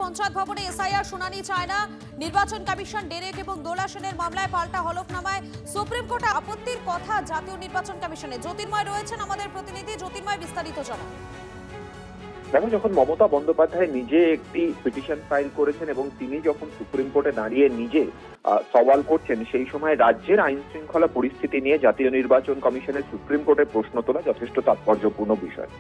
পঞ্চায়েত ভবনে এসআইআর শুনানি চায় না নির্বাচন কমিশন। ডেরেক এবং দোলা সেনের মামলায় পাল্টা হলফনামায় সুপ্রিম কোর্টে আপত্তির কথা জাতীয় নির্বাচন কমিশনে। জ্যোতির্ময় রয়েছেন আমাদের প্রতিনিধি। জ্যোতির্ময়, বিস্তারিত জানান। দেখো, যখন মমতা বন্দ্যোপাধ্যায় নিজে একটি পিটিশন ফাইল করেছেন এবং তিনি যখন সুপ্রিম কোর্টে দাঁড়িয়ে নিজে সওয়াল করছেন, সেই সময় রাজ্যের আইন শৃঙ্খলা পরিস্থিতি নিয়ে জাতীয় নির্বাচন কমিশনের সুপ্রিম কোর্টে প্রশ্ন তোলা যথেষ্ট তাৎপর্যপূর্ণ বিষয়।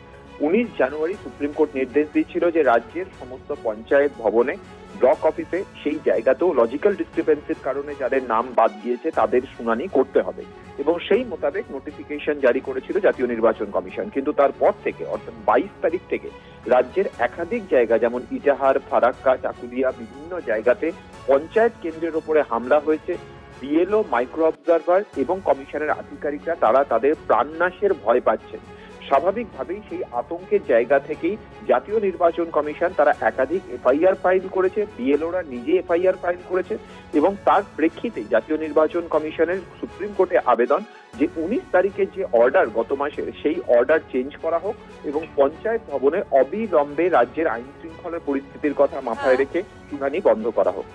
19 জানুয়ারি সুপ্রিম কোর্ট নির্দেশ দিয়েছিল যে রাজ্যের সমস্ত পঞ্চায়েত ভবনে, ব্লক অফিসে সেই জায়গাতেও লজিক্যাল ডিসক্রিপেন্সির কারণে যাদের নাম বাদ গিয়েছে তাদের শুনানি করতে হবে, এবং সেই মোতাবেক নোটিফিকেশন জারি করেছিল জাতীয় নির্বাচন কমিশন। কিন্তু তারপর থেকে, অর্থাৎ 22 তারিখ থেকে রাজ্যের একাধিক জায়গা যেমন ইটাহার, ফারাক্কা, চাকুলিয়া, বিভিন্ন জায়গাতে পঞ্চায়েত কেন্দ্রের উপরে হামলা হয়েছে। বিএলও, মাইক্রো অবজারভার এবং কমিশনের আধিকারিকরা তারা তাদের প্রাণনাশের ভয় পাচ্ছেন। স্বাভাবিকভাবেই সেই আতঙ্কের জায়গা থেকেই জাতীয় নির্বাচন কমিশন তারা একাধিক এফআইআর ফাইল করেছে, বিএলওরা নিজে এফআইআর ফাইল করেছে, এবং তার প্রেক্ষিতে জাতীয় নির্বাচন কমিশনের সুপ্রিম কোর্টে আবেদন যে 19 তারিখের যে অর্ডার গত মাসের, সেই অর্ডার চেঞ্জ করা হোক এবং পঞ্চায়েত ভবনে অবিলম্বে রাজ্যের আইন শৃঙ্খলার পরিস্থিতির কথা মাথায় রেখে শুনানি বন্ধ করা হোক।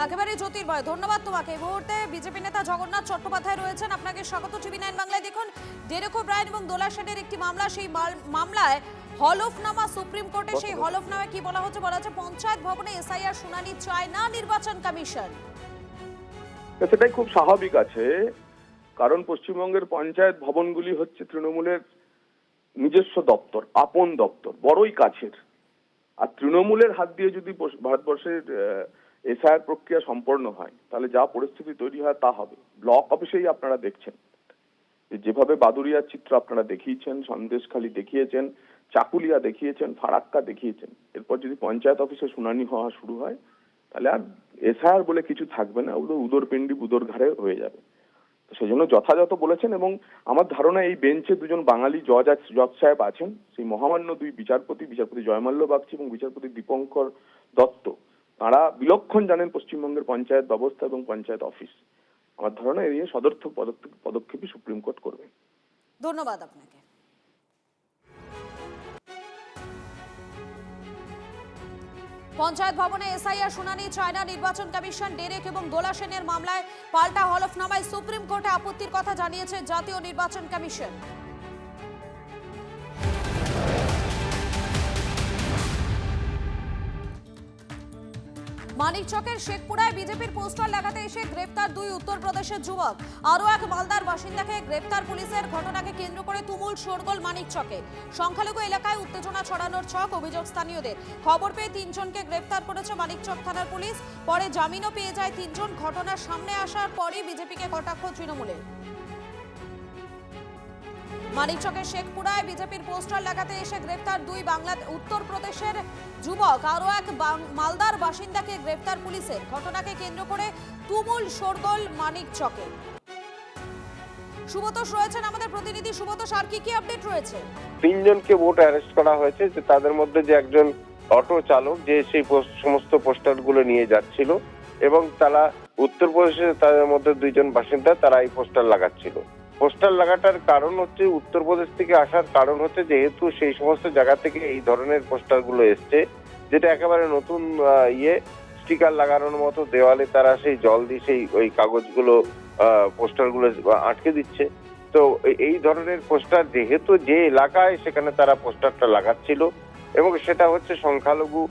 একেবারে জ্যোতির্ময়, ধন্যবাদ তোমাকে। এই মুহূর্তে বিজেপি নেতা জগন্নাথ চট্টোপাধ্যায় রয়েছেন, আপনাকে স্বাগত টিভি9 বাংলায়। দেখুন, ডেরেক ওব্রায়েন এবং দোলা সেনের একটি মামলা, সেই মামলায় হলফনামা সুপ্রিম কোর্টে। সেই হলফনামায় কি বলা হচ্ছে? বলা হচ্ছে পঞ্চায়েত ভবনে এসআইআর শুনানি চায় না নির্বাচন কমিশন। সেটাই খুব স্বাভাবিক আছে, কারণ পশ্চিমবঙ্গের পঞ্চায়েত ভবনগুলি হচ্ছে তৃণমূলের নিজস্ব দপ্তর, আপন দপ্তর, বড়ই কাছের। আর তৃণমূলের হাত দিয়ে যদি ভারতবর্ষের এসআইআর প্রক্রিয়া সম্পন্ন হয়, তাহলে যা পরিস্থিতি তৈরি হয় তা হবে। ব্লক অফিসেই আপনারা দেখছেন যেভাবে বাদুড়িয়ার চিত্র আপনারা দেখিয়েছেন, সন্দেশখালী দেখিয়েছেন, চাকুলিয়া দেখিয়েছেন, ফারাক্কা দেখিয়েছেন। এরপর যদি পঞ্চায়েত অফিসে শুনানি হওয়া শুরু হয়, তাহলে আর এসআইআর বলে কিছু থাকবে না, ওগুলো উদরপিণ্ডি বুদর ঘাড়ে হয়ে যাবে। সেই জন্য যথাযথ বলেছেন, এবং আমার ধারণা এই বেঞ্চে দুজন বাঙালি জজ সাহেব আছেন, সেই মহামান্য দুই বিচারপতি জয়মাল্য বাগচি এবং বিচারপতি দীপঙ্কর দত্ত, তারা বিলক্ষণ জানেন পশ্চিমবঙ্গের পঞ্চায়েত ব্যবস্থা এবং পঞ্চায়েত অফিস। আমার ধারণা এই নিয়ে সদর্থক পদক্ষেপই সুপ্রিম কোর্ট করবে। ধন্যবাদ আপনাকে। পঞ্চায়েত ভবনে এসআইআর শুনানি চায় না নির্বাচন কমিশন। ডেরেক এবং দোলা সেনের মামলায় পাল্টা হলফনামায় সুপ্রিম কোর্টে আপত্তির কথা জানিয়েছে জাতীয় নির্বাচন কমিশন। মানিকচকের শেখপুরায় বিজেপির পোস্টার লাগাতে এসে গ্রেপ্তার দুই উত্তরপ্রদেশের যুবক। আরও এক মালদার বাসিন্দাকে গ্রেপ্তার পুলিশের। ঘটনাকে কেন্দ্র করে তুমুল শোরগোল মানিকচকে। সংখ্যালঘু এলাকায় উত্তেজনা ছড়ানোর ছক, অভিযোগ স্থানীয়দের। খবর পেয়ে 3 জনকে গ্রেপ্তার করেছে মানিকচক থানার পুলিশ। পরে জামিনও পেয়ে যায় 3 জন। ঘটনার সামনে আসার পরই বিজেপিকে কটাক্ষ তৃণমূলের। মানিকচকের শেখপুরায় বিজেপির পোস্টার লাগাতে এসে গ্রেপ্তার দুই উত্তরপ্রদেশের যুবক। আরও এক মালদার বাসিন্দাকে গ্রেপ্তার পুলিশের। ঘটনাকে কেন্দ্র করে তুমুল শোরগোল মানিকচকে। সুব্রত রয়েছেন আমাদের প্রতিনিধি। সুব্রত, আর কি আপডেট রয়েছে? 3 জনকে ভোট অ্যারেস্ট করা হয়েছে, যে তাদের মধ্যে যে একজন অটো চালক, যে সেই সমস্ত পোস্টার গুলো নিয়ে যাচ্ছিল, এবং তারা উত্তরপ্রদেশে, তাদের মধ্যে 2 জন বাসিন্দা, তারা এই পোস্টার লাগাচ্ছিল। পোস্টার লাগাটার কারণ হচ্ছে, উত্তরপ্রদেশ থেকে আসার কারণ হচ্ছে, যেহেতু সেই সমস্ত জায়গা থেকে এই ধরনের পোস্টার গুলো এসছে, যেটা একেবারে নতুন স্টিকার লাগানোর মতো দেওয়ালে তারা সেই জল দিয়ে সেই ওই কাগজগুলো, পোস্টার গুলো আটকে দিচ্ছে। তো এই ধরনের পোস্টার যেহেতু যে এলাকায়, সেখানে তারা পোস্টারটা লাগাচ্ছিল, এবং সেটা হচ্ছে সংখ্যালঘু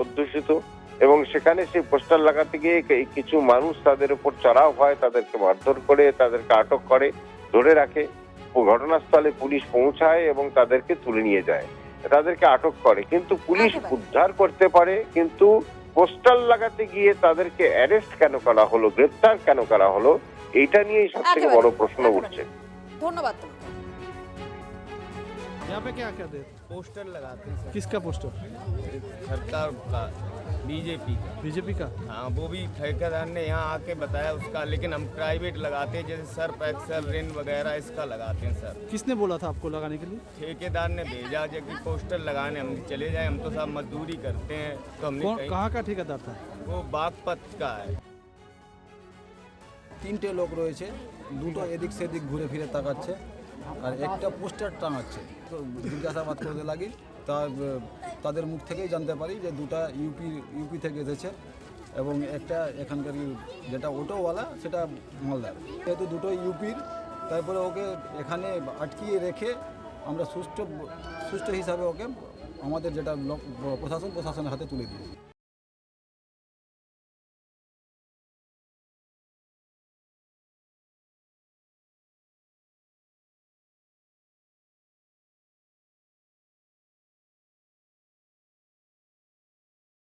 অধ্যুষিত, এবং সেখানে সেই পোস্টার লাগাতে গিয়ে কিছু মানুষ তাদের উপর চড়াও হয়, তাদেরকে মারধর করে, তাদেরকে আটক করে, ধরে রাখে। ঘটনাস্থলে পুলিশ পৌঁছায় এবং তাদেরকে তুলে নিয়ে যায়, তাদেরকে আটক করে। কিন্তু পুলিশ উদ্ধার করতে পারে, কিন্তু পোস্টার লাগাতে গিয়ে তাদেরকে অ্যারেস্ট কেন করা হলো, গ্রেপ্তার কেন করা হলো, এইটা নিয়েই সব থেকে বড় প্রশ্ন উঠছে। ধন্যবাদ। यहाँ पे क्या क्या दे? पोस्टर लगाते हैं सर। किसका पोस्टर? सरकार का, बीजेपी का? हाँ, वो भी ठेकेदार ने यहाँ आके बताया उसका, लेकिन हम प्राइवेट लगाते हैं, जैसे सर्फ एक्सेल, रिन वगैरह, इसका लगाते हैं सर। किसने बोला था आपको लगाने के लिए? ठेकेदार ने भेजा जो कि पोस्टर लगाने हम चले जाए, हम तो सब मजदूरी करते हैं, तो हमने कहाँ का ठेकेदार था? वो बागपत का है। 3টে লোক রয়েছে, দুটো এদিক সেদিক ঘুরে ফিরে তাকাচ্ছে, আর একটা পোস্টার টাঙাচ্ছে। তো জিজ্ঞাসাবাদ করতে লাগি, তাদের মুখ থেকেই জানতে পারি যে দুটা ইউপি থেকে এসেছে এবং একটা এখানকার যেটা অটোওয়ালা সেটা মালদার। যেহেতু দুটো ইউপির, তারপরে ওকে এখানে আটকিয়ে রেখে আমরা সুষ্ঠু হিসাবে ওকে আমাদের যেটা প্রশাসনের হাতে তুলে দিয়েছি।